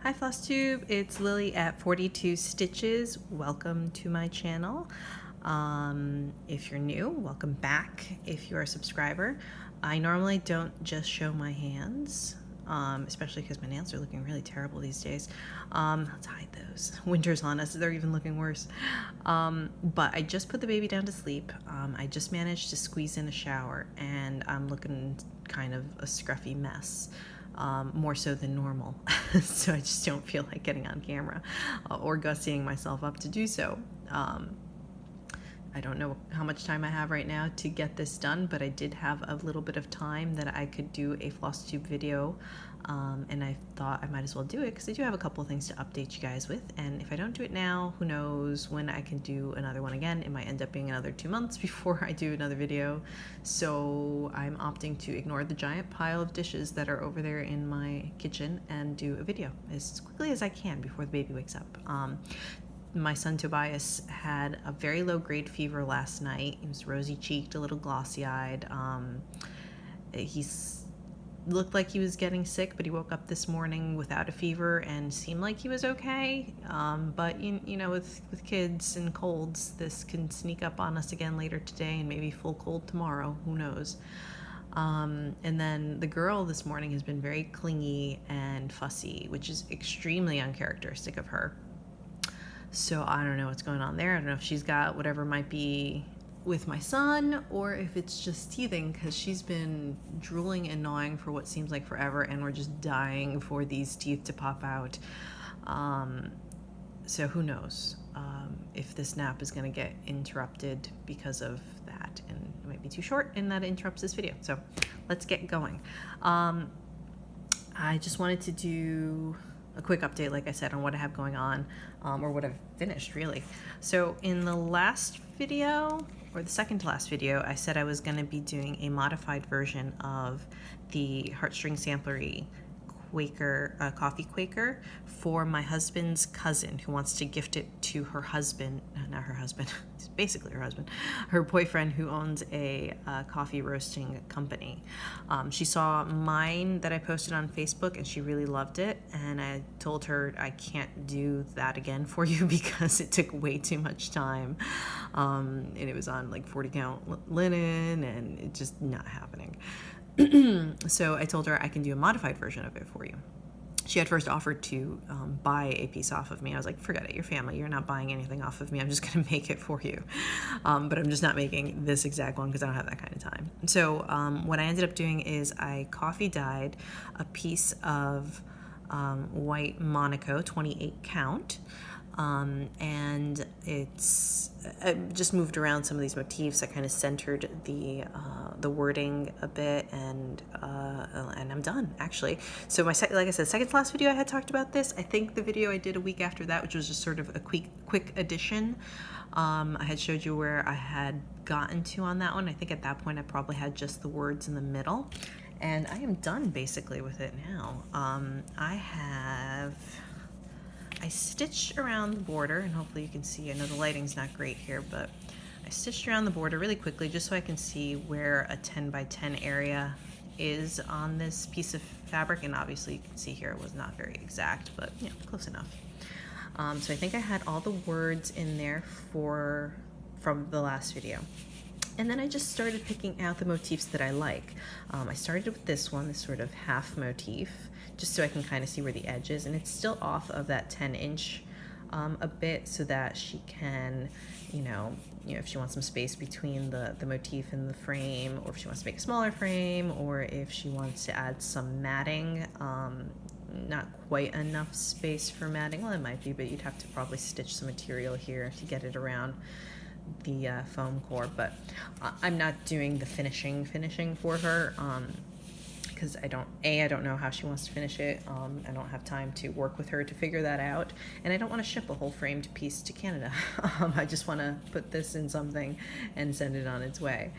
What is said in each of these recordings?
Hi Flosstube, it's Lily at 42 Stitches. Welcome to my channel. If you're new, welcome back. If you're a subscriber, I normally don't just show my hands, especially because my nails are looking really terrible these days. Let's hide those. Winter's on us, they're even looking worse. But I just put the baby down to sleep. I just managed to squeeze in a shower and I'm looking kind of a scruffy mess. More so than normal. So I just don't feel like getting on camera or gussying myself up to do so. I don't know how much time I have right now to get this done, but I did have a little bit of time that I could do a Flosstube video, and I thought I might as well do it because I do have a couple of things to update you guys with, and if I don't do it now, who knows when I can do another one again. It might end up being another 2 months before I do another video, so I'm opting to ignore the giant pile of dishes that are over there in my kitchen and do a video as quickly as I can before the baby wakes up. My son Tobias had a very low grade fever last night. He was rosy cheeked, a little glossy eyed. He looked like he was getting sick, but he woke up this morning without a fever and seemed like he was okay. But you know, with kids and colds, this can sneak up on us again later today and maybe full cold tomorrow. Who knows? And then the girl this morning has been very clingy and fussy, which is extremely uncharacteristic of her. So I don't know what's going on there. I don't know if she's got whatever might be with my son or if it's just teething, because she's been drooling and gnawing for what seems like forever, and we're just dying for these teeth to pop out. So who knows if this nap is going to get interrupted because of that, and it might be too short and that interrupts this video. So let's get going. I just wanted to do a quick update, like I said, on what I have going on, or what I've finished, really. So in the last video, or the second to last video, I said I was going to be doing a modified version of the Heartstring Samplery Quaker, coffee Quaker for my husband's cousin who wants to gift it to her husband, not her husband, it's basically her husband, her boyfriend, who owns a coffee roasting company. She saw mine that I posted on Facebook and she really loved it, and I told her I can't do that again for you because it took way too much time, and it was on like 40 count linen and it's just not happening. So I told her I can do a modified version of it for you. She had first offered to buy a piece off of me. I was like, forget it, you're family, you're not buying anything off of me, I'm just gonna make it for you. But I'm just not making this exact one because I don't have that kind of time. So what I ended up doing is I coffee dyed a piece of white Monaco 28 count. And it's just moved around some of these motifs. I kind of centered the wording a bit, and I'm done, actually. So like I said, second to last video I had talked about this. I think the video I did a week after that, which was just sort of a quick addition, I had showed you where I had gotten to on that one. I think at that point I probably had just the words in the middle, and I am done basically with it now. I stitched around the border, and hopefully you can see, I know the lighting's not great here, but I stitched around the border really quickly just so I can see where a 10 by 10 area is on this piece of fabric, and obviously you can see here it was not very exact, but you know, close enough. So I think I had all the words in there from the last video. And then I just started picking out the motifs that I like. I started with this one, this sort of half motif, just so I can kind of see where the edge is, and it's still off of that 10-inch a bit, so that she can, you know, if she wants some space between the motif and the frame, or if she wants to make a smaller frame, or if she wants to add some matting. Not quite enough space for matting. Well, it might be, but you'd have to probably stitch some material here to get it around the foam core. But I'm not doing the finishing for her, because I don't know how she wants to finish it. I don't have time to work with her to figure that out, and I don't want to ship a whole framed piece to Canada. I just want to put this in something and send it on its way.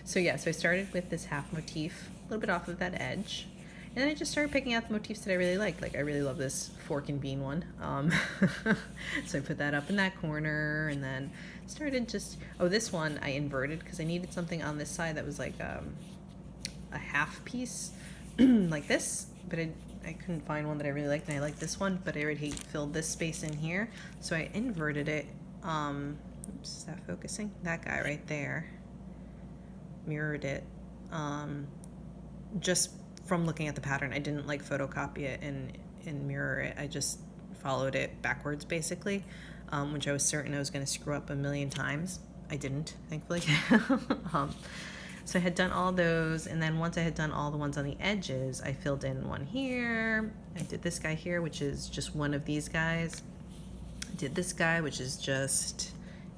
So yeah, so I started with this half motif, a little bit off of that edge, and then I just started picking out the motifs that I really like. Like I really love this fork and bean one, so I put that up in that corner, and then started just, this one I inverted because I needed something on this side that was like a half piece like this, but I couldn't find one that I really liked, and I like this one, but I already filled this space in here, so I inverted it. Oops, is that focusing? That guy right there. Mirrored it. Just from looking at the pattern, I didn't like photocopy it and mirror it. I just followed it backwards, basically, which I was certain I was going to screw up a million times. I didn't, thankfully. So I had done all those, and then once I had done all the ones on the edges, I filled in one here. I did this guy here, which is just one of these guys. I did this guy, which is just,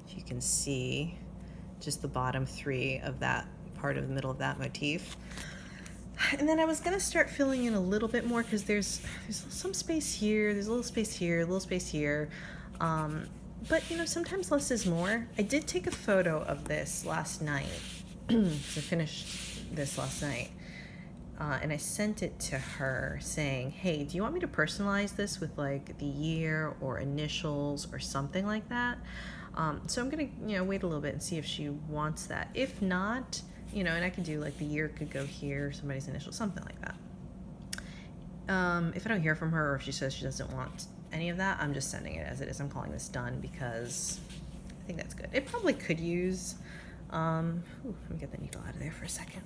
if you can see, just the bottom three of that part of the middle of that motif. And then I was gonna start filling in a little bit more, because there's some space here, there's a little space here, a little space here. But you know, sometimes less is more. I did take a photo of this last night. So I finished this last night, and I sent it to her saying, hey, do you want me to personalize this with like the year or initials or something like that? So I'm gonna, you know, wait a little bit and see if she wants that. If not, you know, and I could do like the year could go here, somebody's initial, something like that. If I don't hear from her, or if she says she doesn't want any of that, I'm just sending it as it is. I'm calling this done because I think that's good. It probably could use, let me get the needle out of there for a second.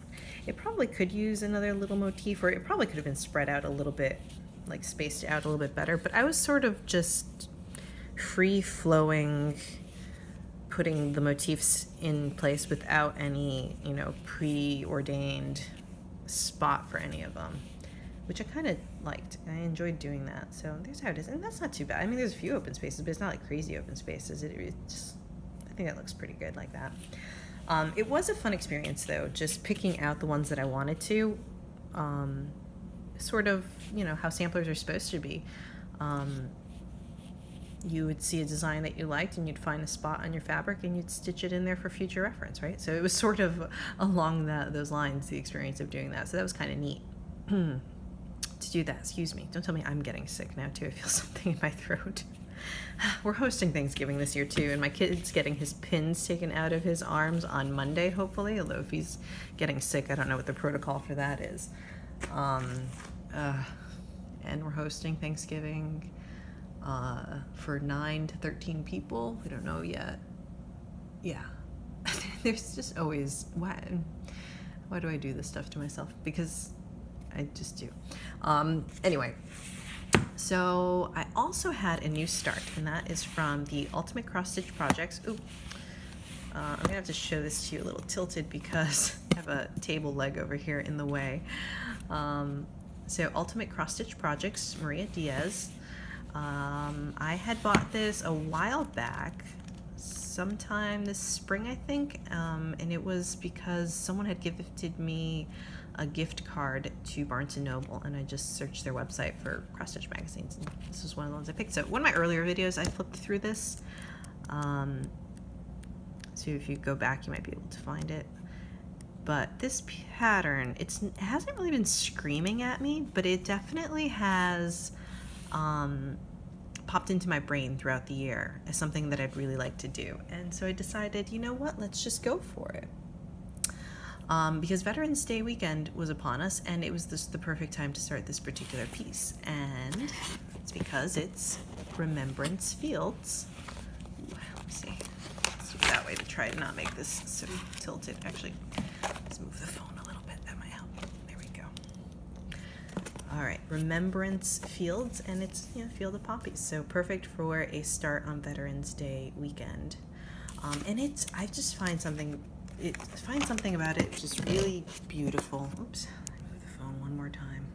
It probably could use another little motif, or it probably could have been spread out a little bit, like spaced out a little bit better, but I was sort of just free-flowing, putting the motifs in place without any, you know, preordained spot for any of them, which I kind of liked. I enjoyed doing that. So there's how it is, and that's not too bad. I mean, there's a few open spaces, but it's not like crazy open spaces. It's I think that looks pretty good like that. It was a fun experience though, just picking out the ones that I wanted to, sort of, you know, how samplers are supposed to be. You would see a design that you liked, and you'd find a spot on your fabric, and you'd stitch it in there for future reference, right? So it was sort of along those lines, the experience of doing that. So that was kind of neat to do that. Excuse me. Don't tell me I'm getting sick now too. I feel something in my throat. We're hosting Thanksgiving this year too, and my kid's getting his pins taken out of his arms on Monday, hopefully, although if he's getting sick, I don't know what the protocol for that is. And we're hosting Thanksgiving for 9 to 13 people. We don't know yet. Yeah. There's just always, why do I do this stuff to myself? Because I just do. Anyway, so I also had a new start, and that is from the Ultimate Cross Stitch Projects. Ooh, I'm gonna have to show this to you a little tilted because I have a table leg over here in the way. So Ultimate Cross Stitch Projects, Maria Diaz. I had bought this a while back, sometime this spring, I think, and it was because someone had gifted me a gift card to Barnes & Noble, and I just searched their website for cross-stitch magazines, and this was one of the ones I picked. So one of my earlier videos, I flipped through this, so if you go back, you might be able to find it. But this pattern, it hasn't really been screaming at me, but it definitely has popped into my brain throughout the year as something that I'd really like to do. And so I decided, you know what, let's just go for it. Because Veterans Day weekend was upon us, and it was the perfect time to start this particular piece. And it's because it's Remembrance Fields. Ooh, let me see. Let's do it that way to try and not make this so tilted. Actually, let's move the phone a little bit. That might help. There we go. All right, Remembrance Fields, and it's, you know, Field of Poppies. So perfect for a start on Veterans Day weekend. And I just find something about it just really beautiful. Oops, I moved the phone one more time.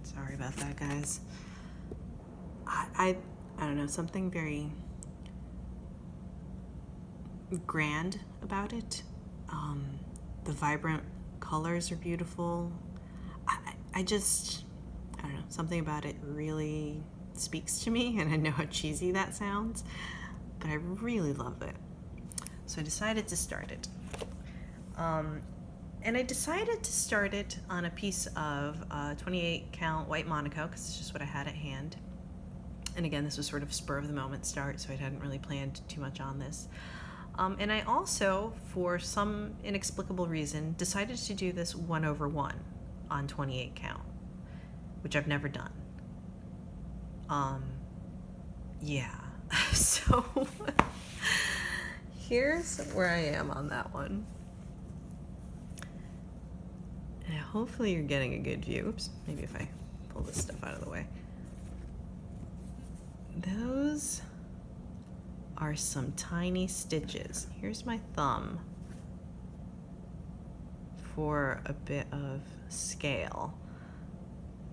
Sorry about that, guys. I don't know, something very grand about it. The vibrant colors are beautiful. I don't know, something about it really speaks to me, and I know how cheesy that sounds, but I really love it. So I decided to start it. And I decided to start it on a piece of 28 count white Monaco, because it's just what I had at hand. And again, this was sort of spur of the moment start, so I hadn't really planned too much on this. And I also, for some inexplicable reason, decided to do this 1/1 on 28 count. which I've never done. Yeah. So here's where I am on that one. And hopefully you're getting a good view. Oops, maybe if I pull this stuff out of the way. Those are some tiny stitches. Here's my thumb for a bit of scale.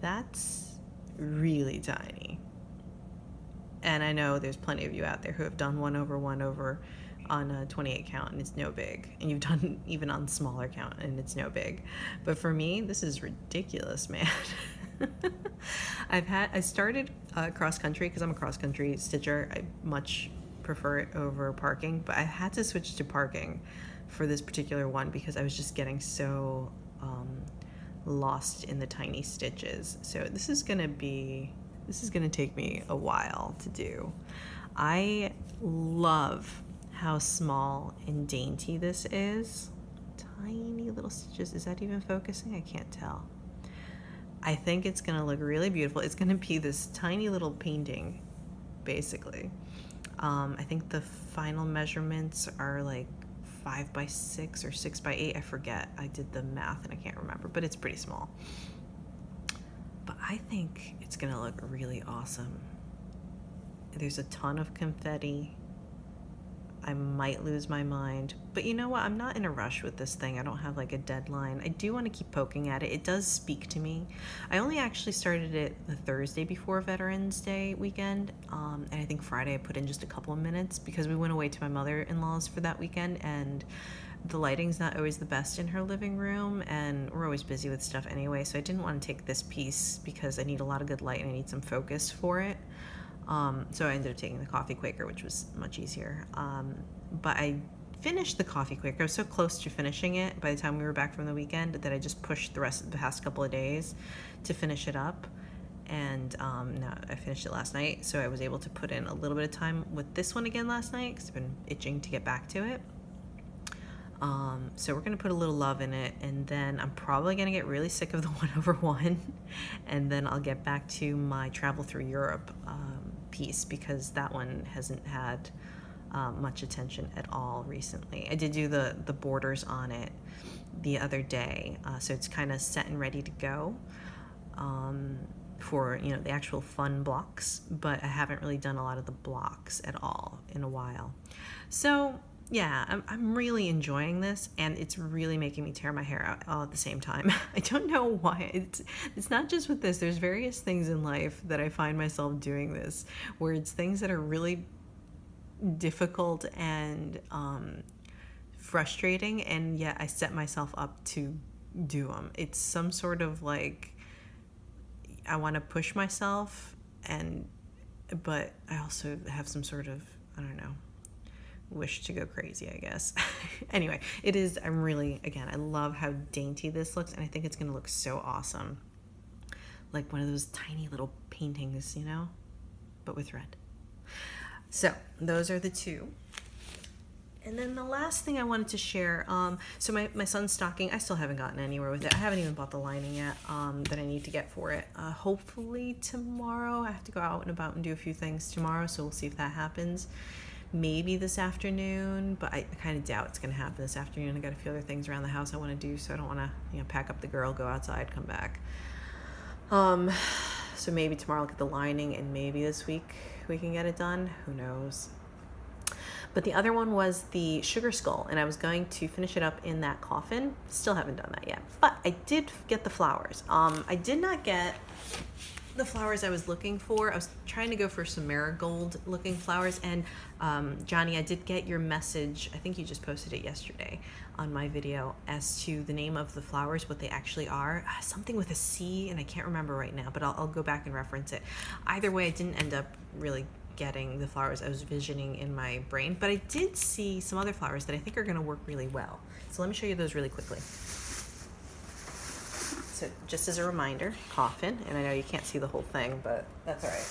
That's really tiny. And I know there's plenty of you out there who have done 1 over 1 over on a 28 count and it's no big. And you've done even on smaller count and it's no big. But for me, this is ridiculous, man. I started cross country because I'm a cross country stitcher. I much prefer it over parking, but I had to switch to parking for this particular one because I was just getting so lost in the tiny stitches. So this is gonna take me a while to do. I love how small and dainty this is. Tiny little stitches. Is that even focusing? I can't tell. I think it's gonna look really beautiful. It's gonna be this tiny little painting, basically. I think the final measurements are like 5 by 6 or 6 by 8. I forget. I did the math and I can't remember, but it's pretty small. But I think it's gonna look really awesome. There's a ton of confetti. I might lose my mind, but you know what? I'm not in a rush with this thing. I don't have like a deadline. I do want to keep poking at it. It does speak to me. I only actually started it the Thursday before Veterans Day weekend, and I think Friday I put in just a couple of minutes because we went away to my mother-in-law's for that weekend, and the lighting's not always the best in her living room, and we're always busy with stuff anyway, so I didn't want to take this piece because I need a lot of good light and I need some focus for it. So I ended up taking the Coffee Quaker, which was much easier. But I finished the Coffee Quaker. I was so close to finishing it by the time we were back from the weekend that I just pushed the rest of the past couple of days to finish it up. And no, I finished it last night, so I was able to put in a little bit of time with this one again last night because I've been itching to get back to it. So we're gonna put a little love in it, and then I'm probably gonna get really sick of the 1 over 1, and then I'll get back to my travel through Europe piece because that one hasn't had much attention at all recently. I did do the borders on it the other day, so it's kind of set and ready to go for the actual fun blocks, but I haven't really done a lot of the blocks at all in a while. So yeah, I'm really enjoying this, and it's really making me tear my hair out all at the same time. I don't know why. It's not just with this. There's various things in life that I find myself doing this, where it's things that are really difficult and frustrating, and yet I set myself up to do them. It's some sort of like, I want to push myself, but I also have some sort of, I don't know, wish to go crazy, I guess. Anyway, I love how dainty this looks, and I think it's gonna look so awesome. Like one of those tiny little paintings, but with red. So those are the two. And then the last thing I wanted to share, so my son's stocking, I still haven't gotten anywhere with it. I haven't even bought the lining yet that I need to get for it. Hopefully tomorrow. I have to go out and about and do a few things tomorrow, so we'll see if that happens. Maybe this afternoon, but I kind of doubt it's going to happen this afternoon. I got a few other things around the house I want to do, so I don't want to, pack up the girl, go outside, come back. So maybe tomorrow I'll get the lining, and maybe this week we can get it done. Who knows? But the other one was the sugar skull, and I was going to finish it up in that coffin. Still haven't done that yet, but I did get the flowers. I did not get the flowers I was looking for. I was trying to go for some marigold looking flowers, and Johnny, I did get your message. I think you just posted it yesterday on my video as to the name of the flowers, what they actually are. Something with a C, and I can't remember right now, but I'll go back and reference it. Either way, I didn't end up really getting the flowers I was visioning in my brain, but I did see some other flowers that I think are going to work really well. So let me show you those really quickly. So just as a reminder, coffin, and I know you can't see the whole thing, but that's all right.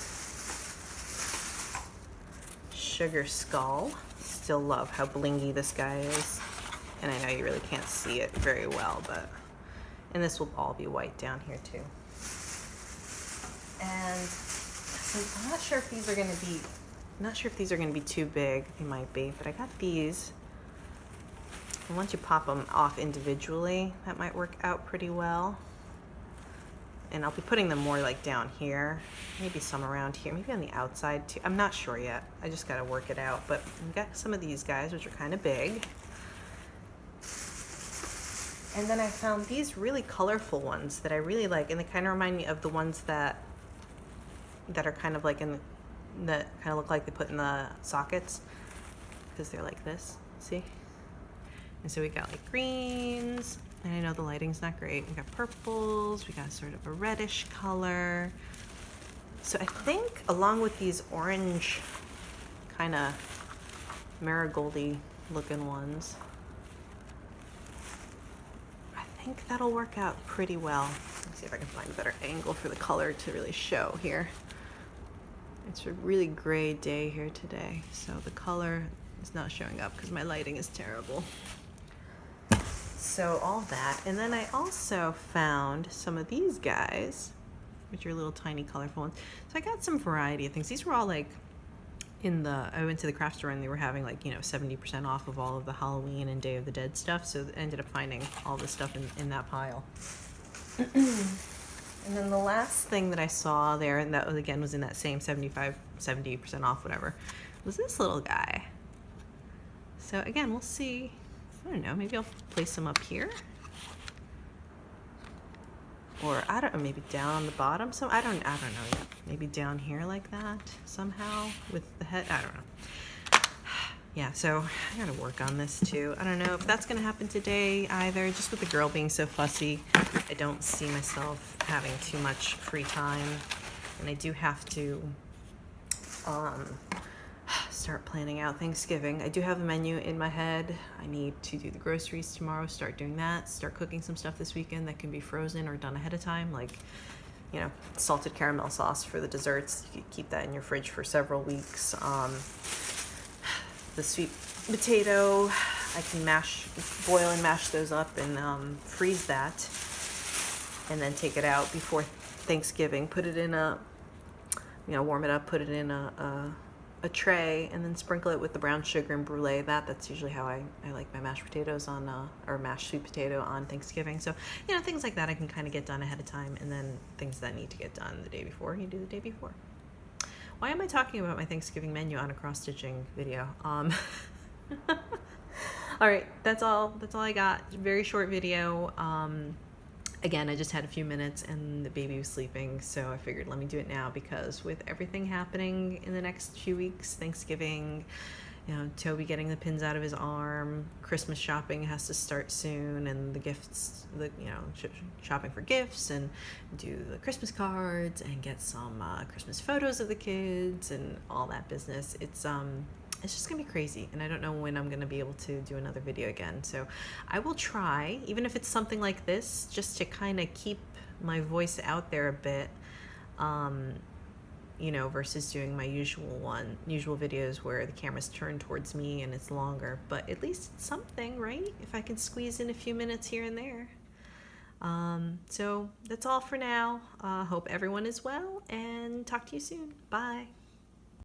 Sugar skull. Still love how blingy this guy is. And I know you really can't see it very well, and this will all be white down here too. I'm not sure if these are going to be, too big. They might be, but I got these. And once you pop them off individually, that might work out pretty well. And I'll be putting them more like down here, maybe some around here, maybe on the outside too. I'm not sure yet. I just got to work it out. But we got some of these guys, which are kind of big. And then I found these really colorful ones that I really like, and they kind of remind me of the ones that are kind of like that kind of look like they put in the sockets, because they're like this, see? And so we got like greens, and I know the lighting's not great. We got purples, we got sort of a reddish color. So I think along with these orange kind of marigoldy looking ones, I think that'll work out pretty well. Let's see if I can find a better angle for the color to really show here. It's a really gray day here today, so the color is not showing up because my lighting is terrible. So all that, and then I also found some of these guys, which are little tiny colorful ones. So I got some variety of things. These were all like I went to the craft store and they were having like, 70% off of all of the Halloween and Day of the Dead stuff. So I ended up finding all this stuff in that pile. And then the last thing that I saw there, and that again was in that same 70% off, whatever, was this little guy. So again, we'll see. I don't know, maybe I'll place them up here. Or I don't know, maybe down on the bottom. So I don't know yet. Maybe down here like that somehow with the head. I don't know. Yeah, so I gotta work on this too. I don't know if that's gonna happen today either. Just with the girl being so fussy, I don't see myself having too much free time, and I do have to start planning out Thanksgiving. I do have a menu in my head. I need to do the groceries tomorrow, start doing that, start cooking some stuff this weekend that can be frozen or done ahead of time, like, salted caramel sauce for the desserts. You can keep that in your fridge for several weeks. The sweet potato, I can boil and mash those up and freeze that, and then take it out before Thanksgiving. Put it in warm it up, put it in a tray, and then sprinkle it with the brown sugar and brulee. That's usually how I like my mashed potatoes or mashed sweet potato on Thanksgiving. So, things like that I can kind of get done ahead of time, and then things that need to get done the day before, you do the day before. Why am I talking about my Thanksgiving menu on a cross-stitching video? All right, that's all I got. Very short video. Again, I just had a few minutes and the baby was sleeping, so I figured let me do it now, because with everything happening in the next few weeks, Thanksgiving, Toby getting the pins out of his arm, Christmas shopping has to start soon, and the gifts, shopping for gifts and do the Christmas cards and get some Christmas photos of the kids and all that business. It's just gonna be crazy, and I don't know when I'm gonna be able to do another video again. So I will try, even if it's something like this, just to kind of keep my voice out there a bit, versus doing my usual videos where the camera's turned towards me and it's longer. But at least it's something, right? If I can squeeze in a few minutes here and there. So that's all for now. Hope everyone is well, and talk to you soon. Bye.